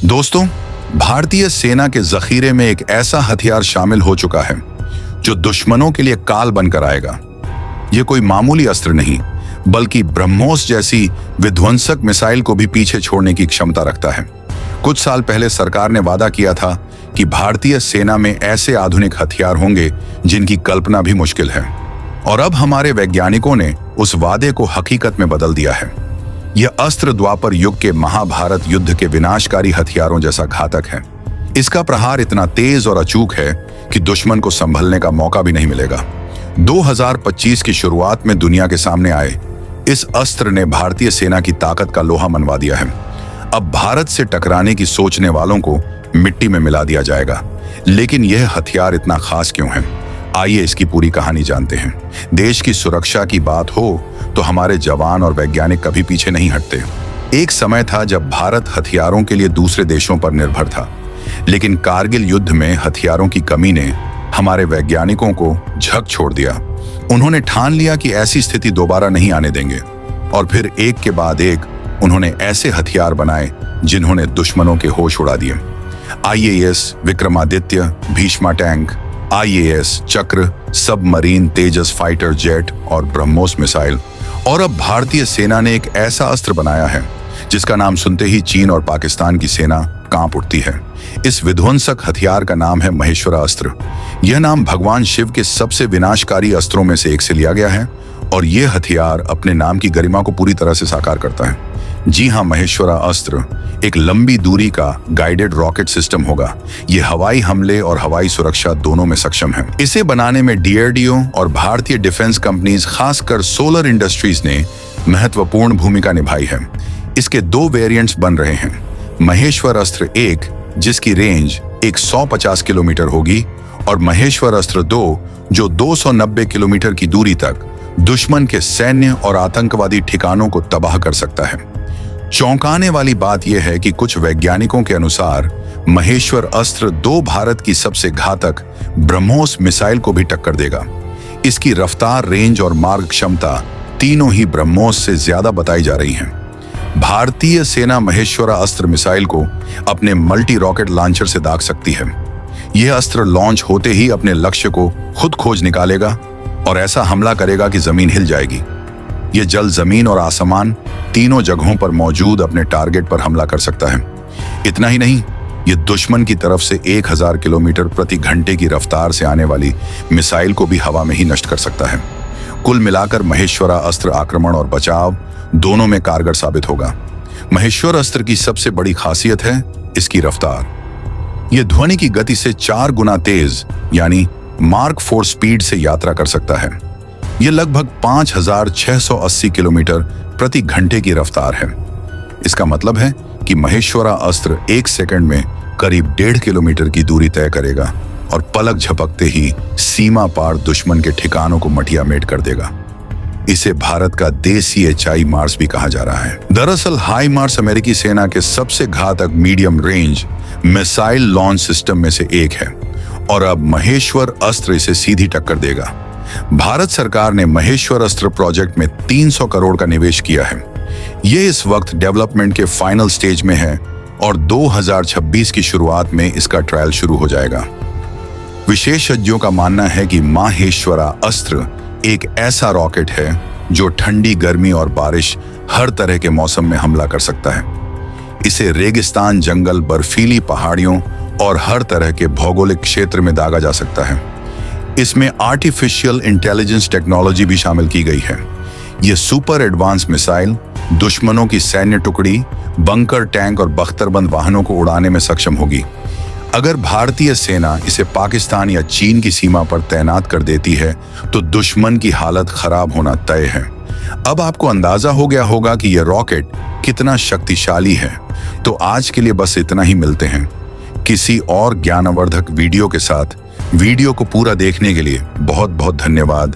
दोस्तों, भारतीय सेना के जखीरे में एक ऐसा हथियार शामिल हो चुका है जो दुश्मनों के लिए काल बनकर आएगा। यह कोई मामूली अस्त्र नहीं, बल्कि ब्रह्मोस जैसी विध्वंसक मिसाइल को भी पीछे छोड़ने की क्षमता रखता है। कुछ साल पहले सरकार ने वादा किया था कि भारतीय सेना में ऐसे आधुनिक हथियार होंगे जिनकी कल्पना भी मुश्किल है, और अब हमारे वैज्ञानिकों ने उस वादे को हकीकत में बदल दिया है। यह अस्त्र द्वापर युग के महाभारत युद्ध के विनाशकारी हथियारों जैसा घातक है। इसका प्रहार इतना तेज और अचूक है कि दुश्मन को संभलने का मौका भी नहीं मिलेगा। 2025 की शुरुआत में दुनिया के सामने आए इस अस्त्र ने भारतीय सेना की ताकत का लोहा मनवा दिया है। अब भारत से टकराने की सोचने वालों को मिट्टी में मिला दिया जाएगा। लेकिन यह हथियार इतना खास क्यों है? आइए इसकी पूरी कहानी जानते हैं। देश की सुरक्षा की बात हो तो हमारे जवान और वैज्ञानिक कभी पीछे नहीं हटते। एक समय था जब भारत हथियारों के लिए दूसरे देशों पर निर्भर था, लेकिन कारगिल युद्ध में हथियारों की कमी ने हमारे वैज्ञानिकों को झक छोड़ दिया। उन्होंने ठान लिया कि ऐसी स्थिति दोबारा नहीं आने देंगे, और फिर एक के बाद एक उन्होंने ऐसे हथियार बनाए जिन्होंने दुश्मनों के होश उड़ा दिए। IAS Vikramaditya, Bheeshma tank, IAS चक्र, सबमरीन, तेजस फाइटर जेट और ब्रह्मोस मिसाइल। और अब भारतीय सेना ने एक ऐसा अस्त्र बनाया है जिसका नाम सुनते ही चीन और पाकिस्तान की सेना कांप उठती है। इस विध्वंसक हथियार का नाम है महेश्वरा अस्त्र। यह नाम भगवान शिव के सबसे विनाशकारी अस्त्रों में से एक से लिया गया है, और यह हथियार अपने नाम की गरिमा को पूरी तरह से साकार करता है। जी हाँ, महेश्वरा अस्त्र एक लंबी दूरी का गाइडेड रॉकेट सिस्टम होगा। यह हवाई हमले और हवाई सुरक्षा दोनों में सक्षम है। इसे बनाने में DRDO और भारतीय डिफेंस कंपनीज, खासकर सोलर इंडस्ट्रीज ने महत्वपूर्ण भूमिका निभाई है। इसके 2 वेरिएंट्स बन रहे हैं। महेश्वर अस्त्र 1, जिसकी रेंज 150 किलोमीटर होगी, और महेश्वर अस्त्र 2, जो 290 किलोमीटर की दूरी तक दुश्मन के सैन्य और आतंकवादी ठिकानों को तबाह कर सकता है। चौंकाने वाली बात यह है कि कुछ वैज्ञानिकों के अनुसार महेश्वर अस्त्र 2 भारत की सबसे घातक ब्रह्मोस मिसाइल को भी टक्कर देगा। इसकी रफ्तार, रेंज और मार्ग क्षमता तीनों ही ब्रह्मोस से ज्यादा बताई जा रही हैं। भारतीय सेना महेश्वरा अस्त्र मिसाइल को अपने मल्टी रॉकेट लॉन्चर से दाग सकती है। यह अस्त्र लॉन्च होते ही अपने लक्ष्य को खुद खोज निकालेगा और ऐसा हमला करेगा कि जमीन हिल जाएगी। यह जल, जमीन और आसमान तीनों जगहों पर मौजूद अपने टारगेट पर हमला कर सकता है। इतना ही नहीं, यह दुश्मन की तरफ से 1000 किलोमीटर प्रति घंटे की रफ्तार से आने वाली मिसाइल को भी हवा में ही नष्ट कर सकता है। कुल मिलाकर महेश्वरा अस्त्र आक्रमण और बचाव दोनों में कारगर साबित होगा। महेश्वर अस्त्र की सबसे बड़ी खासियत है इसकी रफ्तार। यह ध्वनि की गति से 4 गुना तेज, यानी मार्क 4 स्पीड से यात्रा कर सकता है। यह लगभग 5680 किलोमीटर प्रति घंटे की रफ्तार है। इसका मतलब है कि महेश्वरा अस्त्र 1 सेकंड में करीब 1.5 किलोमीटर की दूरी तय करेगा और पलक झपकते ही सीमा पार दुश्मन के ठिकानों को मटियामेट कर देगा। इसे भारत का देसी HIMARS भी कहा जा रहा है। दरअसल HIMARS अमेरिकी सेना के सबसे घातक medium range missile launch system में से एक है, और अब महेश्वर अस्त्र इसे सीधी टक्कर देगा। भारत सरकार ने महेश्वर अस्त्र प्रोजेक्ट में 300 करोड़ का निवेश किया है। यह इस वक्त डेवलपमेंट के फाइनल स्टेज में है, और 2026 की शुरुआत में इसका ट्रायल शुरू हो जाएगा। विशेषज्ञों का मानना है कि महेश्वरा अस्त्र एक ऐसा रॉकेट है जो ठंडी, गर्मी और बारिश हर तरह के मौसम में हमला कर सकता है। इसे रेगिस्तान, जंगल, बर्फीली पहाड़ियों और हर तरह के भौगोलिक क्षेत्र में दागा जा सकता है। इसमें आर्टिफिशियल इंटेलिजेंस टेक्नोलॉजी भी शामिल की गई है। यह सुपर एडवांस मिसाइल दुश्मनों की सैन्य टुकड़ी, बंकर, टैंक और बख्तरबंद वाहनों को उड़ाने में सक्षम होगी। अगर भारतीय सेना इसे पाकिस्तान या चीन की सीमा पर तैनात कर देती है तो दुश्मन की हालत खराब होना तय है। अब आपको अंदाजा हो गया होगा कि यह रॉकेट कितना शक्तिशाली है। तो आज के लिए बस इतना ही। मिलते हैं किसी और ज्ञानवर्धक वीडियो के साथ। वीडियो को पूरा देखने के लिए बहुत बहुत धन्यवाद।